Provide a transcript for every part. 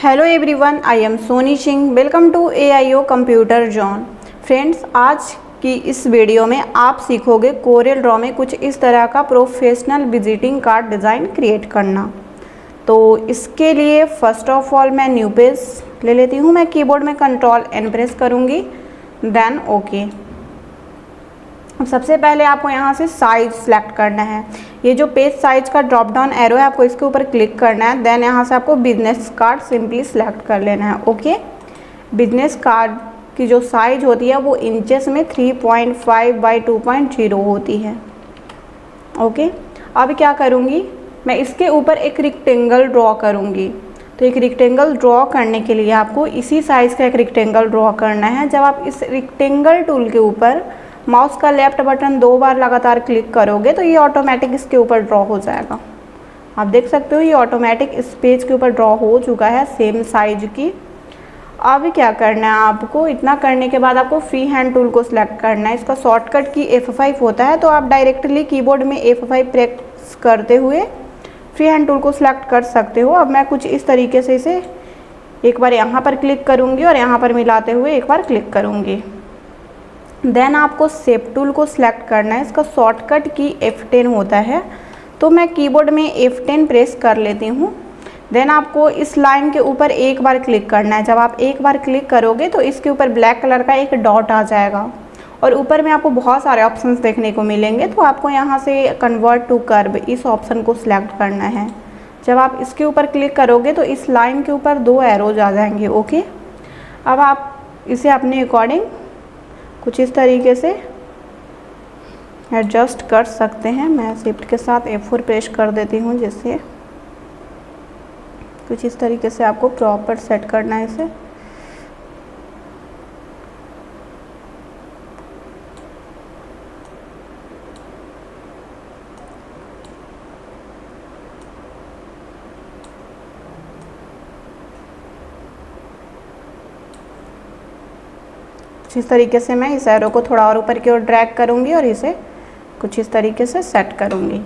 Hello everyone, I am Soni Singh. Welcome to AIO computer zone. Friends, आज की इस video में आप सीखोगे कोरियल ड्रॉ में कुछ इस तरह का professional visiting card design create करना। तो इसके लिए फर्स्ट ऑफ ऑल मैं न्यू पेज ले लेती हूँ। मैं कीबोर्ड में Ctrl N प्रेस करूँगी, देन ओके। अब सबसे पहले आपको यहाँ से साइज सेलेक्ट करना है। ये जो पेज साइज का ड्रॉप डाउन एरो है, आपको इसके ऊपर क्लिक करना है। देन यहाँ से आपको बिजनेस कार्ड सिंपली सेलेक्ट कर लेना है। ओके, बिजनेस कार्ड की जो साइज होती है वो इंचेस में 3.5 बाई 2.0 होती है। ओके, अब क्या करूँगी, मैं इसके ऊपर एक रेक्टेंगल ड्रॉ करूँगी। तो एक रेक्टेंगल ड्रॉ करने के लिए आपको इसी साइज़ का एक रेक्टेंगल ड्रॉ करना है। जब आप इस रेक्टेंगल टूल के ऊपर माउस का लेफ्ट बटन 2 बार लगातार क्लिक करोगे तो ये ऑटोमेटिक इसके ऊपर ड्रॉ हो जाएगा। आप देख सकते हो ये ऑटोमेटिक इस पेज के ऊपर ड्रॉ हो चुका है सेम साइज की। अब क्या करना है आपको, इतना करने के बाद आपको फ्री हैंड टूल को सिलेक्ट करना है। इसका शॉर्टकट की F5 होता है, तो आप डायरेक्टली कीबोर्ड में F5 प्रेस करते हुए फ्री हैंड टूल को सिलेक्ट कर सकते हो। अब मैं कुछ इस तरीके से इसे एक बार यहाँ पर क्लिक करूँगी और यहाँ पर मिलाते हुए एक बार क्लिक करूँगी। देन आपको शेप टूल को सिलेक्ट करना है। इसका शॉर्टकट की F10 होता है, तो मैं कीबोर्ड में F10 प्रेस कर लेती हूँ। देन आपको इस लाइन के ऊपर एक बार क्लिक करना है। जब आप एक बार क्लिक करोगे तो इसके ऊपर ब्लैक कलर का एक डॉट आ जाएगा और ऊपर में आपको बहुत सारे ऑप्शंस देखने को मिलेंगे। तो आपको यहाँ से कन्वर्ट टू कर्व इस ऑप्शन को सिलेक्ट करना है। जब आप इसके ऊपर क्लिक करोगे तो इस लाइन के ऊपर 2 एरोज आ जाएंगे। ओके, अब आप इसे अपने अकॉर्डिंग कुछ इस तरीके से एडजस्ट कर सकते हैं। मैं शिफ्ट के साथ F4 प्रेस कर देती हूँ, जिससे कुछ इस तरीके से आपको प्रॉपर सेट करना है इसे। इस तरीके से मैं इस एरो को थोड़ा और ऊपर की ओर ड्रैग करूँगी और इसे कुछ इस तरीके से सेट करूँगी।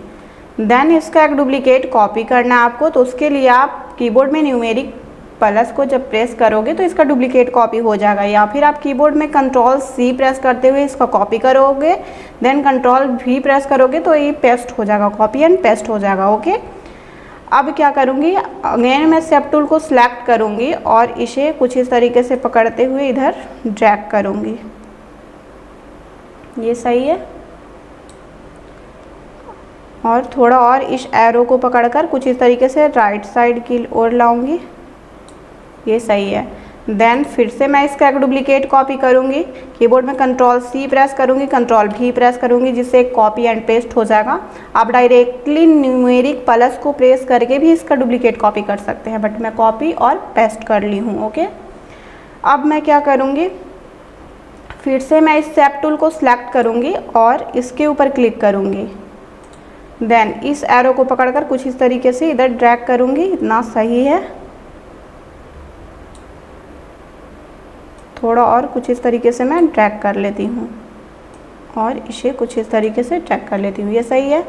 देन इसका एक डुप्लीकेट कॉपी करना है आपको। तो उसके लिए आप कीबोर्ड में न्यूमेरिक प्लस को जब प्रेस करोगे तो इसका डुप्लीकेट कॉपी हो जाएगा, या फिर आप कीबोर्ड में Ctrl+C प्रेस करते हुए इसका कॉपी करोगे। देन Ctrl+V प्रेस करोगे तो ये पेस्ट हो जाएगा, कॉपी एंड पेस्ट हो जाएगा। ओके, अब क्या करूँगी, अगेन मैं शेप टूल को सिलेक्ट करूँगी और इसे कुछ इस तरीके से पकड़ते हुए इधर ड्रैग करूँगी। ये सही है। और थोड़ा और इस एरो को पकड़कर कुछ इस तरीके से राइट साइड की ओर लाऊंगी। ये सही है। देन फिर से मैं इसका एक डुप्लीकेट कॉपी करूँगी। कीबोर्ड में Ctrl+C प्रेस करूँगी, Ctrl+V प्रेस करूँगी, जिससे कॉपी एंड पेस्ट हो जाएगा। आप डायरेक्टली न्यूमेरिक प्लस को प्रेस करके भी इसका डुप्लीकेट कॉपी कर सकते हैं, बट मैं कॉपी और पेस्ट कर ली हूँ। ओके, अब मैं क्या करूँगी, फिर से मैं इस शेप टूल को सिलेक्ट करूँगी और इसके ऊपर क्लिक करूँगी। देन इस एरो को पकड़कर कुछ इस तरीके से इधर ड्रैग करूँगी। इतना सही है। थोड़ा और कुछ इस तरीके से मैं ड्रैग कर लेती हूँ और इसे कुछ इस तरीके से ड्रैग कर लेती हूँ। ये सही है।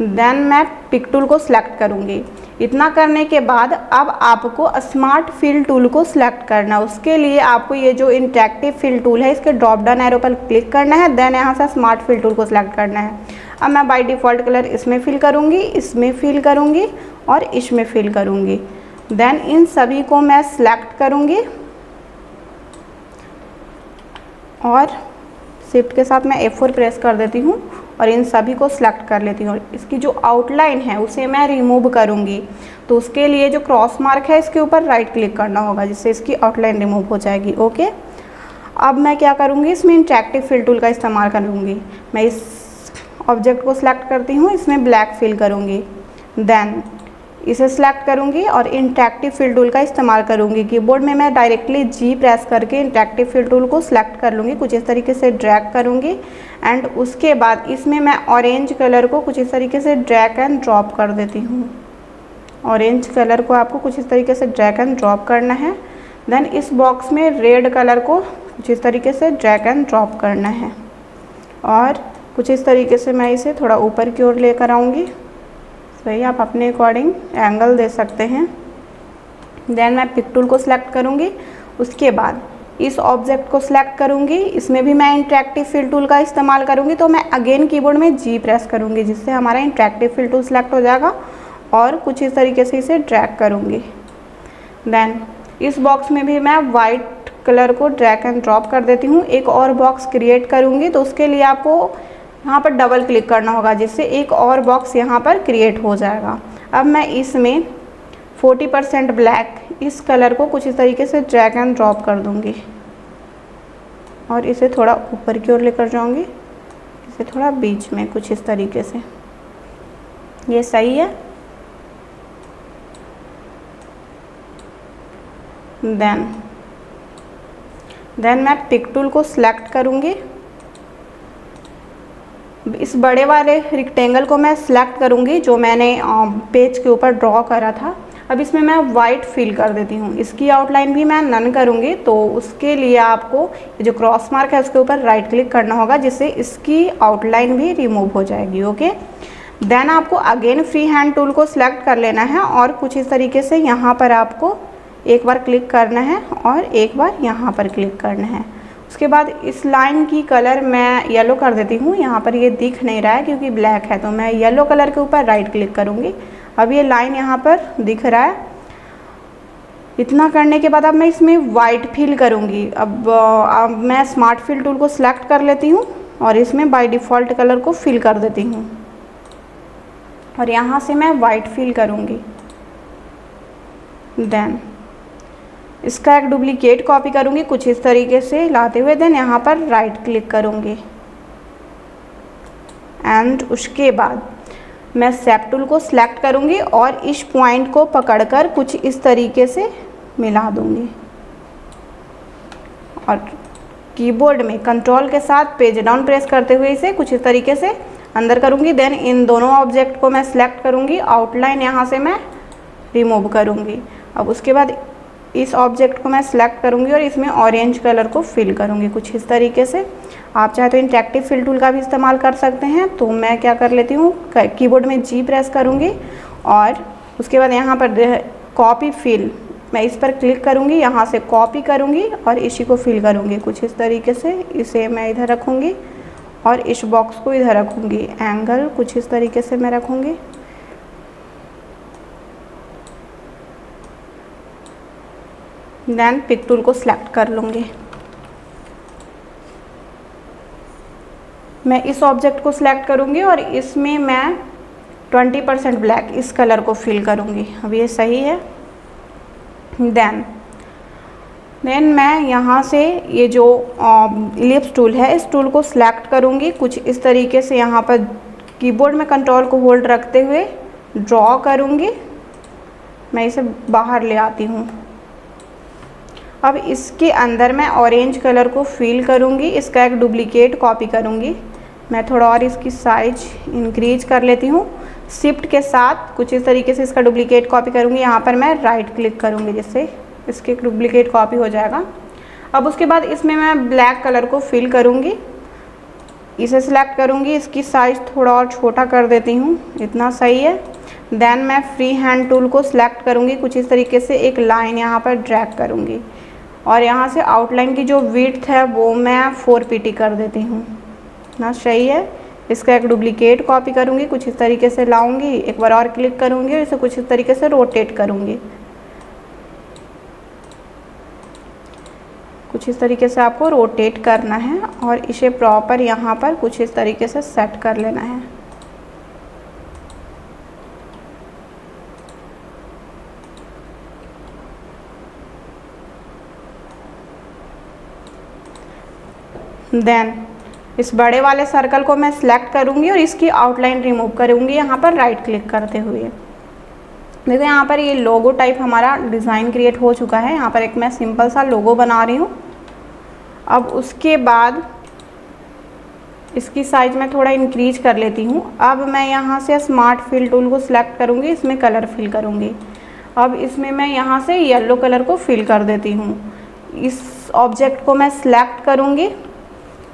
देन मैं पिक टूल को सिलेक्ट करूँगी। इतना करने के बाद अब आपको स्मार्ट फिल टूल को सिलेक्ट करना है। उसके लिए आपको ये जो इंटरेक्टिव फिल टूल है, इसके ड्रॉप डाउन एरो पर क्लिक करना है। देन यहाँ से स्मार्ट फिल टूल को सिलेक्ट करना है। अब मैं बाय डिफ़ॉल्ट कलर इसमें फिल करूँगी, इसमें फिल करूँगी और इसमें फिल करूँगी। देन इन सभी को मैं सिलेक्ट करूँगी और शिफ्ट के साथ मैं F4 प्रेस कर देती हूँ और इन सभी को सिलेक्ट कर लेती हूँ। इसकी जो आउटलाइन है उसे मैं रिमूव करूँगी। तो उसके लिए जो क्रॉस मार्क है इसके ऊपर राइट क्लिक करना होगा, जिससे इसकी आउटलाइन रिमूव हो जाएगी। ओके, अब मैं क्या करूँगी, इसमें इंटरेक्टिव फिल टूल का इस्तेमाल करूँगी। मैं इस ऑब्जेक्ट को सिलेक्ट करती हूँ, इसमें ब्लैक फिल करूँगी। देन इसे सिलेक्ट करूँगी और इंटरेक्टिव फिल टूल का इस्तेमाल करूँगी। कीबोर्ड में मैं डायरेक्टली G प्रेस करके इंटरेक्टिव फिल टूल को सिलेक्ट कर लूँगी, कुछ इस तरीके से ड्रैग करूँगी एंड उसके बाद इसमें मैं ऑरेंज कलर को कुछ इस तरीके से ड्रैग एंड ड्रॉप कर देती हूँ। ऑरेंज कलर को आपको कुछ इस तरीके से ड्रैग एंड ड्रॉप करना है। देन इस बॉक्स में रेड कलर को कुछ इस तरीके से ड्रैग एंड ड्रॉप करना है और कुछ इस तरीके से मैं इसे थोड़ा ऊपर की ओर लेकर आऊँगी। सही, आप अपने अकॉर्डिंग एंगल दे सकते हैं। देन मैं पिक टूल को सिलेक्ट करूँगी। उसके बाद इस ऑब्जेक्ट को सिलेक्ट करूँगी, इसमें भी मैं इंटरेक्टिव फिल टूल का इस्तेमाल करूँगी। तो मैं अगेन कीबोर्ड में जी प्रेस करूँगी, जिससे हमारा इंटरेक्टिव फिल टूल सिलेक्ट हो जाएगा और कुछ इस तरीके से इसे ड्रैग करूँगी। देन इस बॉक्स में भी मैं वाइट कलर को ड्रैग एंड ड्रॉप कर देती हूँ। एक और बॉक्स क्रिएट करूँगी, तो उसके लिए आपको यहाँ पर डबल क्लिक करना होगा, जिससे एक और बॉक्स यहाँ पर क्रिएट हो जाएगा। अब मैं इसमें 40% ब्लैक इस कलर को कुछ इस तरीके से ड्रैग एंड ड्रॉप कर दूँगी और इसे थोड़ा ऊपर की ओर लेकर जाऊँगी, इसे थोड़ा बीच में कुछ इस तरीके से। ये सही है। देन मैं पिक टूल को सिलेक्ट करूँगी। इस बड़े वाले रेक्टेंगल को मैं सिलेक्ट करूँगी जो मैंने पेज के ऊपर ड्रॉ करा था। अब इसमें मैं वाइट फिल कर देती हूँ। इसकी आउटलाइन भी मैं नन करूँगी, तो उसके लिए आपको जो क्रॉस मार्क है उसके ऊपर राइट क्लिक करना होगा, जिससे इसकी आउटलाइन भी रिमूव हो जाएगी। ओके, देन आपको अगेन फ्री हैंड टूल को सिलेक्ट कर लेना है और कुछ इस तरीके से यहाँ पर आपको एक बार क्लिक करना है और एक बार यहाँ पर क्लिक करना है। उसके बाद इस लाइन की कलर मैं येलो कर देती हूँ। यहाँ पर ये दिख नहीं रहा है क्योंकि ब्लैक है, तो मैं येलो कलर के ऊपर राइट क्लिक करूँगी। अब ये लाइन यहाँ पर दिख रहा है। इतना करने के बाद अब मैं इसमें वाइट फिल करूँगी। अब मैं स्मार्ट फिल टूल को सिलेक्ट कर लेती हूँ और इसमें बाय डिफ़ॉल्ट कलर को फिल कर देती हूँ और यहाँ से मैं वाइट फिल करूँगी। देन इसका एक डुप्लीकेट कॉपी करूँगी कुछ इस तरीके से लाते हुए। देन यहाँ पर राइट क्लिक करूँगी एंड उसके बाद मैं शेप टूल को सिलेक्ट करूँगी और इस पॉइंट को पकड़कर कुछ इस तरीके से मिला दूँगी और कीबोर्ड में कंट्रोल के साथ पेज डाउन प्रेस करते हुए इसे कुछ इस तरीके से अंदर करूँगी। देन इन दोनों ऑब्जेक्ट को मैं सिलेक्ट करूँगी, आउटलाइन यहाँ से मैं रिमूव करूँगी। अब उसके बाद इस ऑब्जेक्ट को मैं सिलेक्ट करूँगी और इसमें ऑरेंज कलर को फिल करूँगी कुछ इस तरीके से। आप चाहे तो इंटरेक्टिव फिल टूल का भी इस्तेमाल कर सकते हैं। तो मैं क्या कर लेती हूँ, कीबोर्ड में जी प्रेस करूँगी और उसके बाद यहाँ पर कॉपी फिल, मैं इस पर क्लिक करूँगी, यहाँ से कॉपी करूँगी और इसी को फिल करूँगी कुछ इस तरीके से। इसे मैं इधर रखूँगी और इस बॉक्स को इधर रखूँगी, एंगल कुछ इस तरीके से मैं रखूँगी। देन पिक टूल को सिलेक्ट कर लूँगी। मैं इस ऑब्जेक्ट को सिलेक्ट करूँगी और इसमें मैं 20% ब्लैक इस कलर को फिल करूँगी। अब ये सही है। देन मैं यहाँ से ये जो इलिप्स टूल है इस टूल को सिलेक्ट करूँगी कुछ इस तरीके से। यहाँ पर कीबोर्ड में कंट्रोल को होल्ड रखते हुए ड्रॉ करूँगी। मैं इसे बाहर ले आती हूँ। अब इसके अंदर मैं ऑरेंज कलर को फिल करूँगी, इसका एक डुप्लीकेट कॉपी करूँगी। मैं थोड़ा और इसकी साइज इंक्रीज कर लेती हूँ। शिफ्ट के साथ कुछ इस तरीके से इसका डुप्लीकेट कॉपी करूँगी। यहाँ पर मैं राइट क्लिक करूँगी, जिससे इसके डुप्लीकेट कॉपी हो जाएगा। अब उसके बाद इसमें मैं ब्लैक कलर को फिल करूँगी, इसे सिलेक्ट करूँगी, इसकी साइज़ थोड़ा और छोटा कर देती हूँ, इतना सही है। देन मैं फ्री हैंड टूल को सिलेक्ट करूँगी, कुछ इस तरीके से एक लाइन यहाँ पर ड्रैग करूँगी और यहाँ से आउटलाइन की जो विड्थ है वो मैं 4 pt कर देती हूँ ना, सही है। इसका एक डुप्लीकेट कॉपी करूँगी, कुछ इस तरीके से लाऊंगी, एक बार और क्लिक करूँगी और इसे कुछ इस तरीके से रोटेट करूँगी। कुछ इस तरीके से आपको रोटेट करना है और इसे प्रॉपर यहाँ पर कुछ इस तरीके से सेट कर लेना है। देन इस बड़े वाले सर्कल को मैं सिलेक्ट करूँगी और इसकी आउटलाइन रिमूव करूँगी यहाँ पर राइट क्लिक करते हुए। देखो यहाँ पर ये लोगो टाइप हमारा डिज़ाइन क्रिएट हो चुका है। यहाँ पर एक मैं सिंपल सा लोगो बना रही हूँ। अब उसके बाद इसकी साइज में थोड़ा इंक्रीज कर लेती हूँ। अब मैं यहाँ से स्मार्ट फिल टूल को सिलेक्ट करूँगी, इसमें कलर फिल करूँगी। अब इसमें मैं यहाँ से येलो कलर को फिल कर देती हूँ। इस ऑब्जेक्ट को मैं सिलेक्ट करूँगी,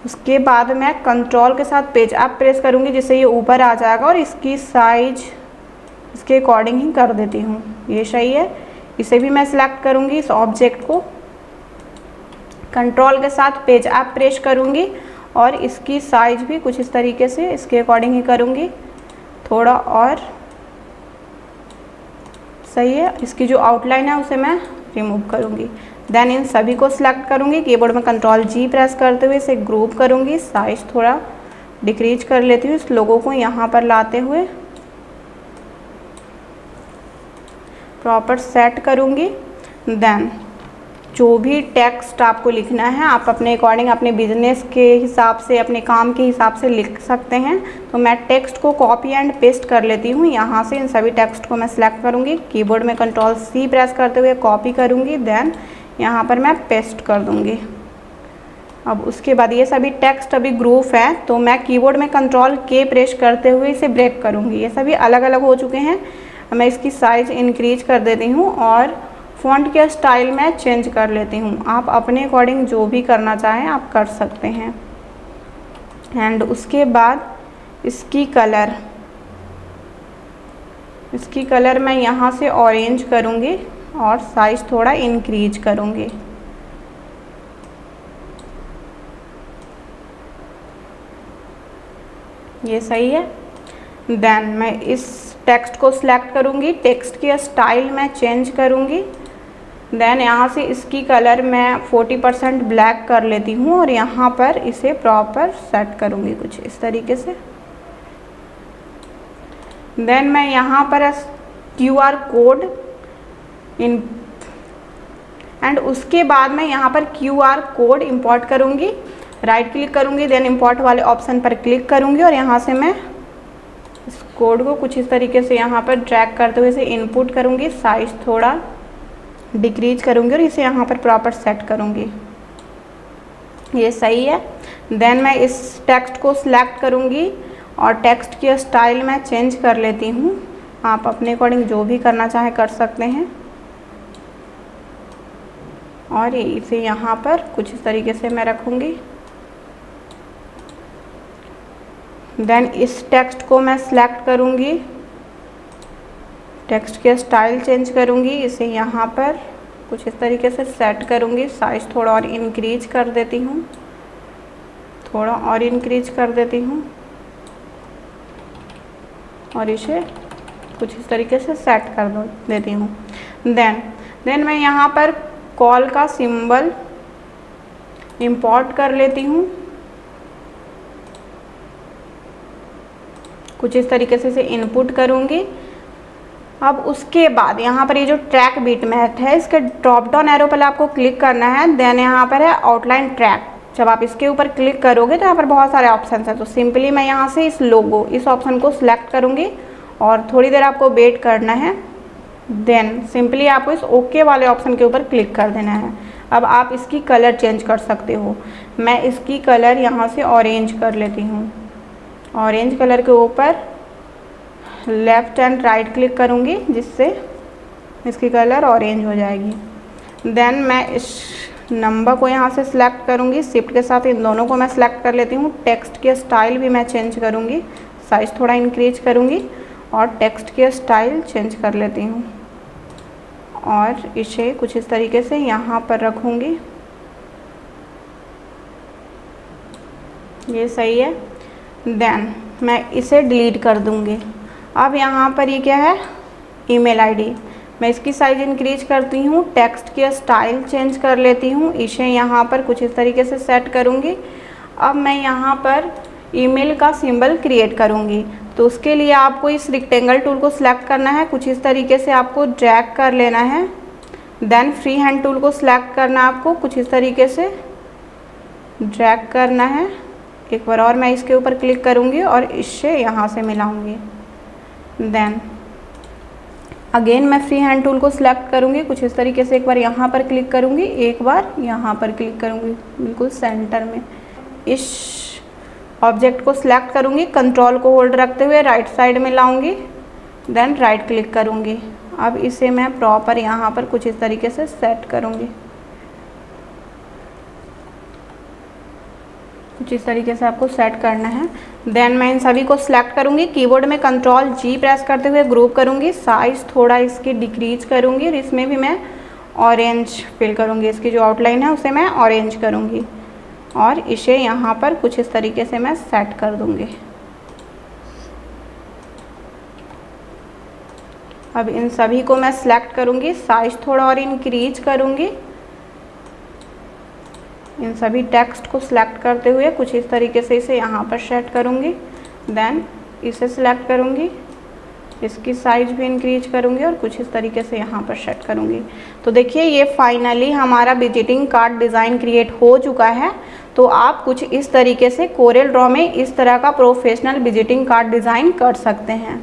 उसके बाद मैं कंट्रोल के साथ पेज अप प्रेस करूँगी, जिससे ये ऊपर आ जाएगा और इसकी साइज इसके अकॉर्डिंग ही कर देती हूँ। ये सही है। इसे भी मैं सिलेक्ट करूँगी, इस ऑब्जेक्ट को कंट्रोल के साथ पेज अप प्रेस करूँगी और इसकी साइज भी कुछ इस तरीके से इसके अकॉर्डिंग ही करूँगी, थोड़ा और सही है। इसकी जो आउटलाइन है उसे मैं रिमूव करूँगी। देन इन सभी को सिलेक्ट करूँगी, कीबोर्ड में कंट्रोल जी प्रेस करते हुए इसे ग्रुप करूँगी, साइज थोड़ा डिक्रीज कर लेती हूँ, इस लोगो को यहाँ पर लाते हुए प्रॉपर सेट करूँगी। देन जो भी टेक्स्ट आपको लिखना है आप अपने अकॉर्डिंग अपने बिजनेस के हिसाब से, अपने काम के हिसाब से लिख सकते हैं। तो मैं टेक्स्ट को कॉपी एंड पेस्ट कर लेती हूँ। यहाँ से इन सभी टेक्स्ट को मैं सिलेक्ट करूँगी, कीबोर्ड में कंट्रोल सी प्रेस करते हुए कॉपी करूँगी, देन यहाँ पर मैं पेस्ट कर दूँगी। अब उसके बाद ये सभी टेक्स्ट अभी ग्रुप है तो मैं कीबोर्ड में कंट्रोल के प्रेस करते हुए इसे ब्रेक करूँगी। ये सभी अलग अलग हो चुके हैं। मैं इसकी साइज़ इंक्रीज कर देती हूँ और फ़ॉन्ट के स्टाइल में चेंज कर लेती हूँ। आप अपने अकॉर्डिंग जो भी करना चाहें आप कर सकते हैं। एंड उसके बाद इसकी कलर मैं यहाँ से ऑरेंज करूँगी और साइज़ थोड़ा इंक्रीज करूँगी। ये सही है। देन मैं इस टेक्स्ट को सिलेक्ट करूँगी, टेक्स्ट की स्टाइल मैं चेंज करूँगी। देन यहाँ से इसकी कलर मैं 40% ब्लैक कर लेती हूँ और यहाँ पर इसे प्रॉपर सेट करूँगी कुछ इस तरीके से। देन मैं यहाँ पर QR कोड एंड उसके बाद मैं यहाँ पर QR कोड इंपोर्ट करूँगी, राइट क्लिक करूँगी, देन इंपोर्ट वाले ऑप्शन पर क्लिक करूँगी और यहाँ से मैं इस कोड को कुछ इस तरीके से यहाँ पर ड्रैग करते हुए इसे इनपुट करूँगी, साइज थोड़ा डिक्रीज करूँगी और इसे यहाँ पर प्रॉपर सेट करूँगी। ये सही है। देन मैं इस टेक्स्ट को सिलेक्ट करूँगी और टेक्स्ट की स्टाइल मैं चेंज कर लेती हूँ। आप अपने अकॉर्डिंग जो भी करना चाहें कर सकते हैं और इसे यहाँ पर कुछ इस तरीके से मैं रखूँगी। देन इस टेक्स्ट को मैं सिलेक्ट करूँगी, टेक्स्ट के स्टाइल चेंज करूँगी, इसे यहाँ पर कुछ इस तरीके से सेट करूँगी, साइज थोड़ा और इंक्रीज कर देती हूँ, और इसे कुछ इस तरीके से सेट कर देती हूँ। देन मैं यहाँ पर कॉल का सिंबल इंपोर्ट कर लेती हूँ, कुछ इस तरीके से इसे इनपुट करूँगी। अब उसके बाद यहाँ पर ये जो ट्रैक बिट मैथ है इसके ड्रॉप डाउन एरो पर आपको क्लिक करना है। देन यहाँ पर है आउटलाइन ट्रैक, जब आप इसके ऊपर क्लिक करोगे तो यहाँ पर बहुत सारे ऑप्शन हैं। तो सिंपली मैं यहाँ से इस लोगो इस ऑप्शन को सिलेक्ट करूँगी और थोड़ी देर आपको वेट करना है। देन सिंपली आपको इस ओके वाले ऑप्शन के ऊपर क्लिक कर देना है। अब आप इसकी कलर चेंज कर सकते हो। मैं इसकी कलर यहाँ से ऑरेंज कर लेती हूँ। ऑरेंज कलर के ऊपर लेफ़्ट एंड राइट क्लिक करूँगी जिससे इसकी कलर ऑरेंज हो जाएगी। देन मैं इस नंबर को यहाँ से सिलेक्ट करूँगी, शिफ्ट के साथ इन दोनों को मैं सिलेक्ट कर लेती हूँ। टेक्स्ट के स्टाइल भी मैं चेंज करूँगी, साइज़ थोड़ा इंक्रीज करूँगी और टेक्स्ट के स्टाइल चेंज कर लेती हूँ और इसे कुछ इस तरीके से यहाँ पर रखूँगी। ये सही है। देन मैं इसे डिलीट कर दूँगी। अब यहाँ पर ये क्या है, ईमेल आईडी। मैं इसकी साइज इंक्रीज करती हूँ, टेक्स्ट की स्टाइल चेंज कर लेती हूँ, इसे यहाँ पर कुछ इस तरीके से सेट करूँगी। अब मैं यहाँ पर ईमेल का सिंबल क्रिएट करूँगी। तो उसके लिए आपको इस रेक्टेंगल टूल को सिलेक्ट करना है, कुछ इस तरीके से आपको ड्रैग कर लेना है। देन फ्री हैंड टूल को सिलेक्ट करना है, आपको कुछ इस तरीके से ड्रैग करना है। एक बार और मैं इसके ऊपर क्लिक करूँगी और इससे यहाँ से मिलाऊँगी। देन अगेन मैं फ्री हैंड टूल को सिलेक्ट करूँगी, कुछ इस तरीके से एक बार यहाँ पर क्लिक करूँगी, एक बार यहाँ पर क्लिक करूँगी, बिल्कुल सेंटर में। इस ऑब्जेक्ट को सिलेक्ट करूँगी, कंट्रोल को होल्ड रखते हुए राइट साइड में लाऊँगी, देन राइट क्लिक करूँगी। अब इसे मैं प्रॉपर यहाँ पर कुछ इस तरीके से सेट करूँगी। कुछ इस तरीके से आपको सेट करना है। देन मैं इन सभी को सिलेक्ट करूँगी, कीबोर्ड में Ctrl+G प्रेस करते हुए ग्रुप करूँगी, साइज़ थोड़ा इसकी डिक्रीज करूँगी और इसमें भी मैं ऑरेंज फिल करूँगी, इसकी जो आउटलाइन है उसे मैं ऑरेंज करूँगी और इसे यहाँ पर कुछ इस तरीके से मैं सेट कर दूँगी। अब इन सभी को मैं सिलेक्ट करूँगी, साइज़ थोड़ा और इंक्रीज करूँगी, इन सभी टेक्स्ट को सिलेक्ट करते हुए कुछ इस तरीके से इसे यहाँ पर सेट करूँगी। देन इसे सिलेक्ट करूँगी, इसकी साइज़ भी इंक्रीज करूँगी और कुछ इस तरीके से यहाँ पर सेट करूँगी। तो देखिए ये फाइनली हमारा विजिटिंग कार्ड डिज़ाइन क्रिएट हो चुका है। तो आप कुछ इस तरीके से कोरेल ड्रॉ में इस तरह का प्रोफेशनल विजिटिंग कार्ड डिज़ाइन कर सकते हैं।